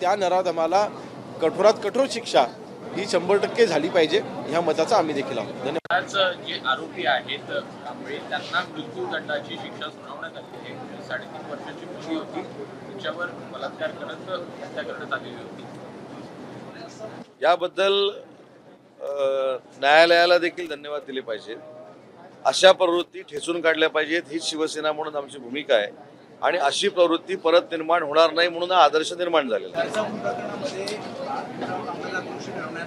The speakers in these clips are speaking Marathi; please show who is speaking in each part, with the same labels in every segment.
Speaker 1: त्या नराधमाला कठोरात कठोर शिक्षा ही 100% झाली पाहिजे, ह्या मताचा आम्ही देखील आहोत. धन्यवाद.
Speaker 2: जे आरोपी आहेत त्यामुळे त्यांना मृत्यूदंडाची शिक्षा सुनावण्यात आली आहे. 3.5 वर्षाची मुलगी होती, तिच्यावर बलात्कार करत हत्या करण्यात आलेली होती.
Speaker 3: याबद्दल न्यायालयाला देखील धन्यवाद दिले पाहिजेत. अशा प्रवृत्ती ठेचून काढल्या पाहिजेत, हीच शिवसेना म्हणून आमची भूमिका आहे. आणि अशी प्रवृत्ती परत निर्माण होणार नाही म्हणून हा आदर्श निर्माण झालेला आहे.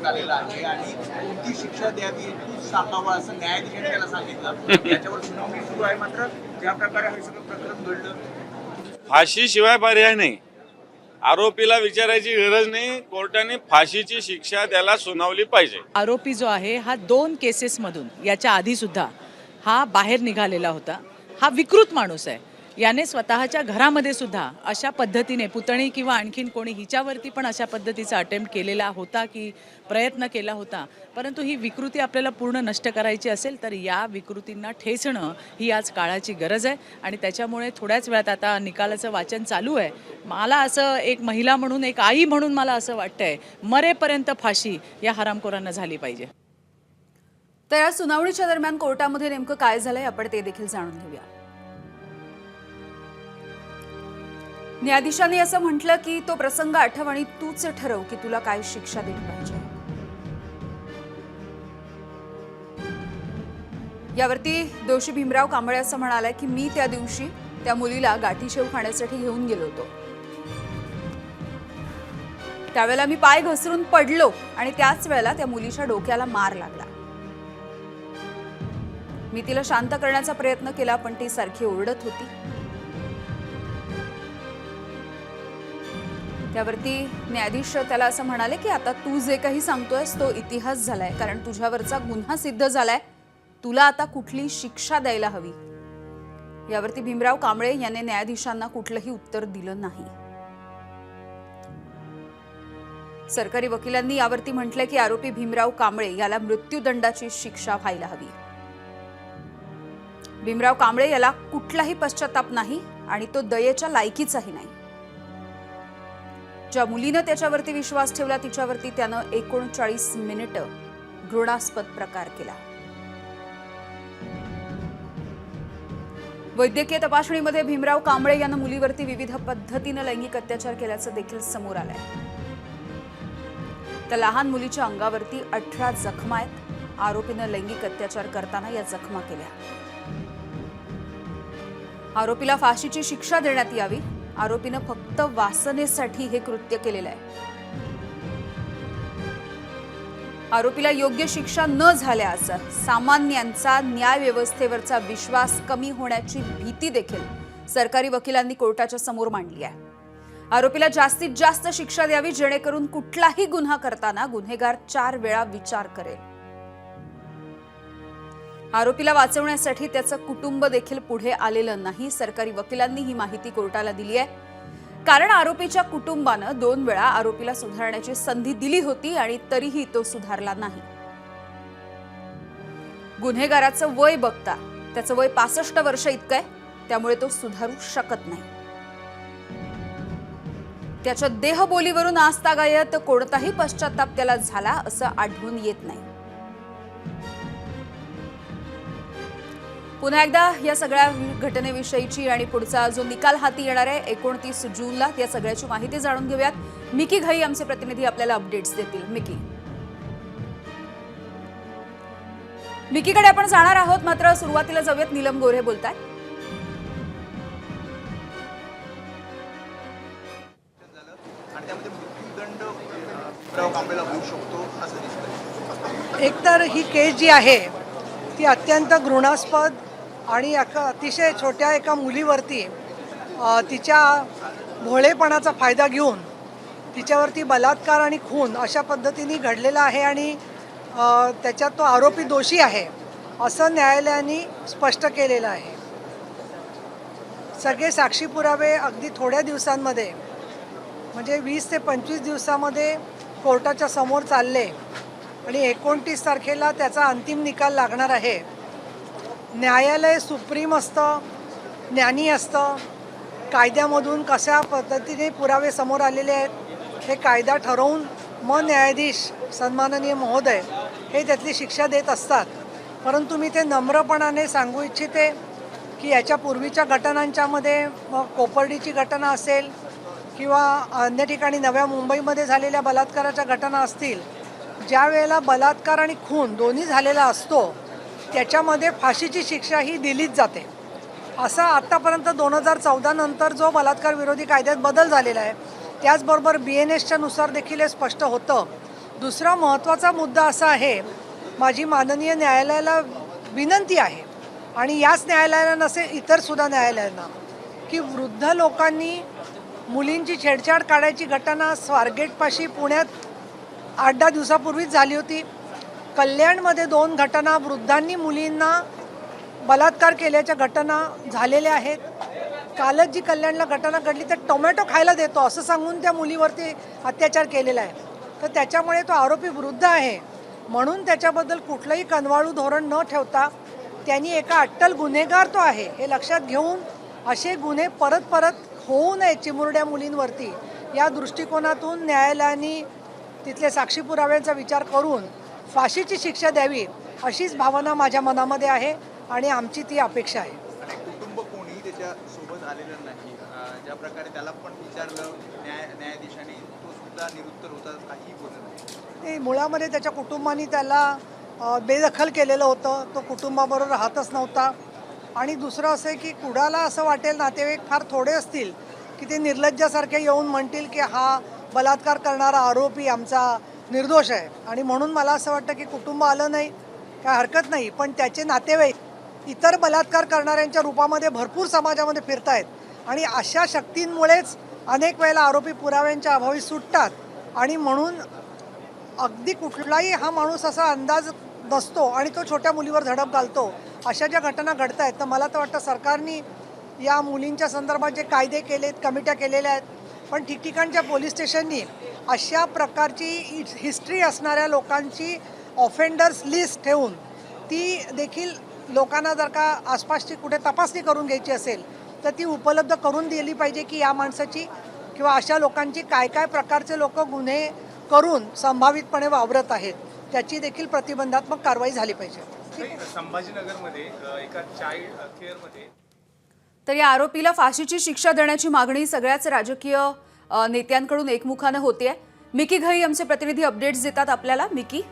Speaker 4: आलेला आहे आणि कोणती शिक्षा द्यावी तूच सांगावं असं न्यायाधीशांनी त्याला सांगितलं. याच्यावर सुनावणी सुरू आहे. मात्र ज्या प्रकारे हे सगळं प्रकरण घडलं,
Speaker 5: फाशीशिवाय पर्याय नाही. आरोपीला विचारायची गरज नाही, कोर्टाने फाशीची शिक्षा त्याला सुनावली पाहिजे.
Speaker 6: आरोपी जो आहे हा 2 केसेसमधून याच्या आधी सुद्धा हा बाहेर निघालेला होता. हा विकृत माणूस आहे. याने स्वतःच्या घरामध्ये सुद्धा अशा पद्धतीने पुतणी किंवा आणखीन कोणी हिच्यावरती पण अशा पद्धतीचा अटेम्प्ट केलेला होता की प्रयत्न केला होता. परंतु ही विकृती आपल्याला पूर्ण नष्ट करायची असेल तर या विकृतींना ठेचणं ही आज काळाची गरज आहे. आणि त्याच्यामुळे थोड्याच वेळात आता निकालाचं वाचन चालू आहे. मला असं एक महिला म्हणून, एक आई म्हणून मला असं वाटतंय मरेपर्यंत फाशी या हरामखोरांना झाली पाहिजे.
Speaker 7: तर या सुनावणीच्या दरम्यान कोर्टामध्ये नेमकं काय झालंय आपण ते देखील जाणून घेऊया. न्यायाधीशांनी असं म्हटलं की तो प्रसंग आठव आणि तूच ठरव की तुला काय शिक्षा दिली पाहिजे. यावरती दोषी भीमराव कांबळे असं म्हणालाय की मी त्या दिवशी त्या मुलीला गाठीशेव खाण्यासाठी घेऊन गेलो होतो. त्यावेळेला मी पाय घसरून पडलो आणि त्याच वेळेला त्या मुलीच्या डोक्याला मार लागला. मी तिला शांत करण्याचा प्रयत्न केला पण ती सारखी ओरडत होती. त्यावरती न्यायाधीश त्याला असं म्हणाले की आता तू जे काही सांगतोयस तो इतिहास झालाय, कारण तुझ्यावरचा गुन्हा सिद्ध झालाय. तुला आता कुठली शिक्षा द्यायला हवी. यावरती भीमराव कांबळे यांनी न्यायाधीशांना कुठलंही उत्तर दिलं नाही. सरकारी वकिलांनी यावरती म्हटलंय की आरोपी भीमराव कांबळे याला मृत्यूदंडाची शिक्षा व्हायला हवी. भीमराव कांबळे याला कुठलाही पश्चाताप नाही आणि तो दयेच्या लायकीचाही नाही. ज्या मुलीनं त्याच्यावरती विश्वास ठेवला तिच्यावरती त्यानं 39 मिनिटं घृणास्पद प्रकार केला. वैद्यकीय तपासणीमध्ये भीमराव कांबळे यानं मुलीवरती विविध पद्धतीनं लैंगिक अत्याचार केल्याचं देखील समोर आलंय. त्या लहान मुलीच्या अंगावरती 18 जखमा आहेत. आरोपीनं लैंगिक अत्याचार करताना या जखमा केल्या. आरोपीला फाशीची शिक्षा देण्यात यावी. आरोपीनं फक्त वासनेसाठी हे कृत्य केलेलं आहे. आरोपीला योग्य शिक्षा न झाल्यास सामान्यांचा न्याय व्यवस्थेवरचा विश्वास कमी होण्याची भीती देखील सरकारी वकिलांनी कोर्टाच्या समोर मांडली आहे. आरोपीला जास्तीत जास्त शिक्षा द्यावी जेणेकरून कुठलाही गुन्हा करताना गुन्हेगार 4 वेळा विचार करेल. आरोपीला वाचवण्यासाठी त्याचं कुटुंब देखील पुढे आलेलं नाही. सरकारी वकिलांनी ही माहिती कोर्टाला दिली आहे. कारण आरोपीच्या कुटुंबानं 2 वेळा आरोपीला सुधारण्याची संधी दिली होती आणि तरीही तो सुधारला नाही. गुन्हेगाराचं वय बघता त्याचं वय 65 वर्ष इतकं आहे. त्यामुळे तो सुधारू शकत नाही. त्याच्या देहबोलीवरून आजतागायत कोणताही पश्चाताप त्याला झाला असं आढळून येत नाही. पुन्हा एकदा या सगळ्या घटनेविषयीची आणि पुढचा जो निकाल हाती येणार आहे 29 जूनला या सगळ्याची माहिती जाणून घेऊयात. मिकी घाई आमचे प्रतिनिधी आपल्याला अपडेट्स देतील. मिकीकडे आपण जाणार आहोत. मात्र सुरुवातीला जाऊयात, नीलम गोरे बोलताय.
Speaker 8: एकतर ही केस जी आहे ती अत्यंत घृणास्पद आणि अतिशय छोट्या एका मुलीवरती तिच्या भोळेपणाचा फायदा घेऊन तिच्यावरती बलात्कार आणि खून अशा पद्धतीने घडलेला आहे आणि त्याच्यात तो आरोपी दोषी आहे असं न्यायालयाने स्पष्ट केलेलं आहे. सगळे साक्षी पुरावे अगदी थोड्या दिवसांमध्ये म्हणजे 20 ते 25 दिवसामध्ये कोर्टाच्या समोर चालले आणि 29 तारखेला त्याचा अंतिम निकाल लागणार आहे. न्यायालय सुप्रीम असतं, ज्ञानी असतं. कायद्यामधून कशा पद्धतीने पुरावे समोर आलेले आहेत हे कायदा ठरवून मग न्यायाधीश सन्माननीय महोदय हे त्यातली शिक्षा देत असतात. परंतु मी ते नम्रपणाने सांगू इच्छिते की याच्या पूर्वीच्या घटनांच्यामध्ये मग कोपर्डीची घटना असेल किंवा अन्य ठिकाणी नव्या मुंबईमध्ये झालेल्या बलात्काराच्या घटना असतील, ज्या वेळेला बलात्कार आणि खून दोन्ही झालेला असतो त्याच्यामध्ये फाशीची शिक्षा ही दिलीच जाते. असा आत्तापर्यंत 2014 नंतर जो बलात्कार विरोधी कायद्यात बदल झालेला आहे, त्याचबरोबर BNSच्या नुसार देखील हे स्पष्ट होतं. दुसरा महत्त्वाचा मुद्दा असा आहे, माझी माननीय न्यायालयाला विनंती आहे आणि याच न्यायालयाला नसेल इतरसुद्धा न्यायालयांना, की वृद्ध लोकांनी मुलींची छेडछाड काढायची घटना स्वारगेटपाशी पुण्यात 8-10 दिवसापूर्वीच झाली होती. कल्याणमध्ये 2 घटना वृद्धांनी मुलींना बलात्कार केल्याच्या घटना झालेल्या आहेत. कालच जी कल्याणला घटना घडली तर टोमॅटो खायला देतो असं सांगून त्या मुलीवरती अत्याचार केलेला आहे. तर त्याच्यामुळे तो आरोपी वृद्ध आहे म्हणून त्याच्याबद्दल कुठलंही कनवाळू धोरण न ठेवता त्यांनी एका अट्टल गुन्हेगार तो आहे हे लक्षात घेऊन असे गुन्हे परत परत होऊ नये चिमुरड्या मुलींवरती, या दृष्टिकोनातून न्यायालयाने तिथले साक्षी पुराव्यांचा विचार करून फाशीची शिक्षा द्यावी अशीच भावना माझ्या मनामध्ये आहे आणि आमची ती अपेक्षा आहे.
Speaker 4: आणि कुटुंब कोणीही त्याच्या सोबत आलेलं नाही. ज्या प्रकारे त्याला पण विचारलं न्यायाधीशाने, तो सुद्धा निरुत्तर होता, काहीही बोलत नाही.
Speaker 8: ते मुळामध्ये त्याच्या कुटुंबाने त्याला बेदखल केलेलं होतं. तो कुटुंबाबरोबर राहतच नव्हता. आणि दुसरं असं आहे की कुणाला असं वाटेल, नातेवाईक फार थोडे असतील की ते निर्लज्जासारखे येऊन म्हणतील की हा बलात्कार करणारा आरोपी आमचा निर्दोष आहे, आणि म्हणून मला असं वाटतं की कुटुंब आलं नाही काय हरकत नाही, पण त्याचे नातेवाईक इतर बलात्कार करणाऱ्यांच्या रूपामध्ये भरपूर समाजामध्ये फिरतायत आणि अशा शक्तींमुळेच अनेक वेळेला आरोपी पुराव्यांच्या अभावी सुटतात. आणि म्हणून अगदी कुठलाही हा माणूस असा अंदाज नसतो आणि तो छोट्या मुलीवर झडप घालतो. अशा ज्या घटना घडत आहेत तर मला तर वाटतं सरकारने या मुलींच्या संदर्भात जे कायदे केलेत, कमिट्या केलेल्या आहेत, पण ठिकठिकाणच्या पोलीस स्टेशननी अशा प्रकारची हिस्ट्री असणाऱ्या लोकांची ऑफेंडर्स लिस्ट ठेवून ती देखील लोकांना जर का आसपासची कुठे तपासणी करून घ्यायची असेल तर ती उपलब्ध करून दिली पाहिजे की या माणसाची किंवा अशा लोकांची काय काय प्रकारचे लोक गुन्हे करून संभावितपणे वावरत आहेत, त्याची देखील प्रतिबंधात्मक कारवाई झाली पाहिजे.
Speaker 4: संभाजीनगरमध्ये एका चाइल्ड केअरमध्ये
Speaker 7: तर या आरोपीला फाशीची शिक्षा देण्याची मागणी सगळ्याच राजकीय नेत्यांकडून एकमुखाने होते. मिकी घई आमचे प्रतिनिधी अपडेट्स देतात आपल्याला. मिकी,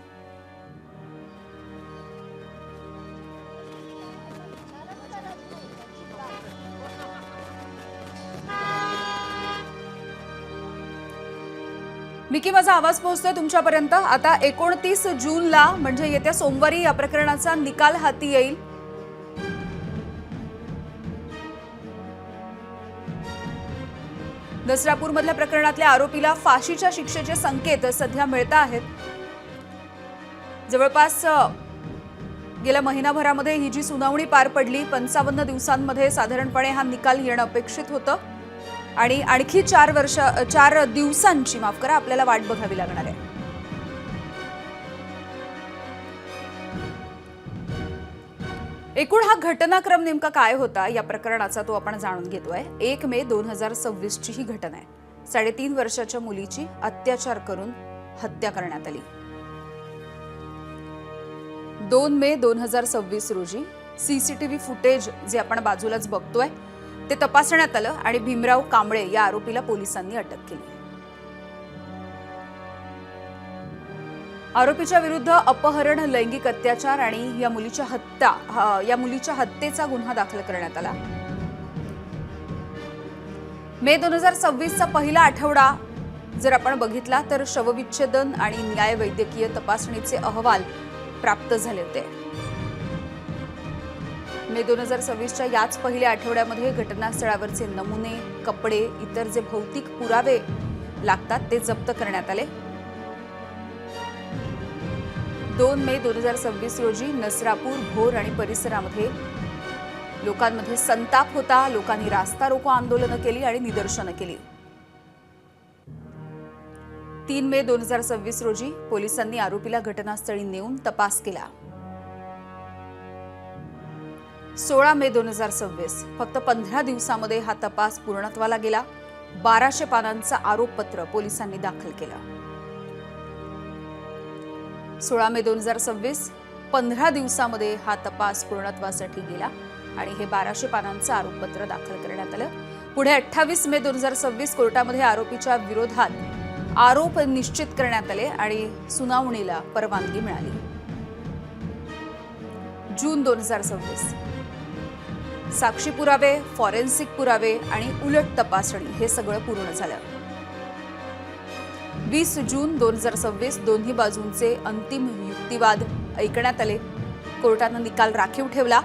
Speaker 7: मिकी, माझा आवाज पोहोचतोय तुमच्यापर्यंत. आता 29 जूनला म्हणजे येत्या सोमवारी या प्रकरणाचा निकाल हाती येईल. नसरापूरमधल्या प्रकरणातल्या आरोपीला फाशीच्या शिक्षेचे संकेत सध्या मिळत आहेत. जवळपास गेल्या महिनाभरामध्ये ही जी सुनावणी पार पडली, 55 दिवसांमध्ये साधारणपणे हा निकाल येणं अपेक्षित होतं आणि आणखी 4 दिवसांची आपल्याला वाट बघावी लागणार आहे. एकूण हा घटनाक्रम नेमका काय होता या प्रकरणाचा तो आपण जाणून घेतोय. 1 मे 2026 ची ही घटना आहे. 3.5 वर्षाच्या मुलीची अत्याचार करून हत्या करण्यात आली. 2 मे 2026 रोजी CCTV फुटेज जे आपण बाजूलाच बघतोय ते तपासण्यात आलं आणि भीमराव कांबळे या आरोपीला पोलिसांनी अटक केली. आरोपीच्या विरुद्ध अपहरण, लैंगिक अत्याचार आणि या मुलीच्या हत्येचा गुन्हा दाखल करण्यात आला. मे 2026 चा पहिला आठवडा जर आपण बघितला तर शवविच्छेदन आणि न्याय वैद्यकीय तपासणीचे अहवाल प्राप्त झाले होते. मे 2026च्या याच पहिल्या आठवड्यामध्ये घटनास्थळावरचे नमुने, कपडे, इतर जे भौतिक पुरावे लागतात ते जप्त करण्यात आले. 2 मे 2026 रोजी नसरापूर, भोर आणि परिसरामध्ये लोकांमध्ये संताप होता. लोकांनी रास्ता रोको आंदोलनं केली आणि निदर्शनं केली. 3 मे 2026 रोजी पोलिसांनी आरोपीला घटनास्थळी नेऊन तपास केला. 16 मे 2026 फक्त 15 दिवसांमध्ये हा तपास पूर्णत्वाला गेला. 1200 पानांचं आरोपपत्र पोलिसांनी दाखल केलं. 16 मे 2026 15 दिवसामध्ये हा तपास पूर्णत्वासाठी गेला आणि हे 1200 पानांचं आरोपपत्र दाखल करण्यात आलं. पुढे 28 मे 2026 कोर्टामध्ये आरोपीच्या विरोधात आरोप निश्चित करण्यात आले आणि सुनावणीला परवानगी मिळाली. जून 2026 साक्षी पुरावे, फॉरेन्सिक पुरावे आणि उलट तपासणी हे सगळं पूर्ण झालं. 20 जून 2026 दोन्ही बाजूंचे अंतिम युक्तिवाद ऐकण्यात आले. कोर्टानं निकाल राखीव ठेवला.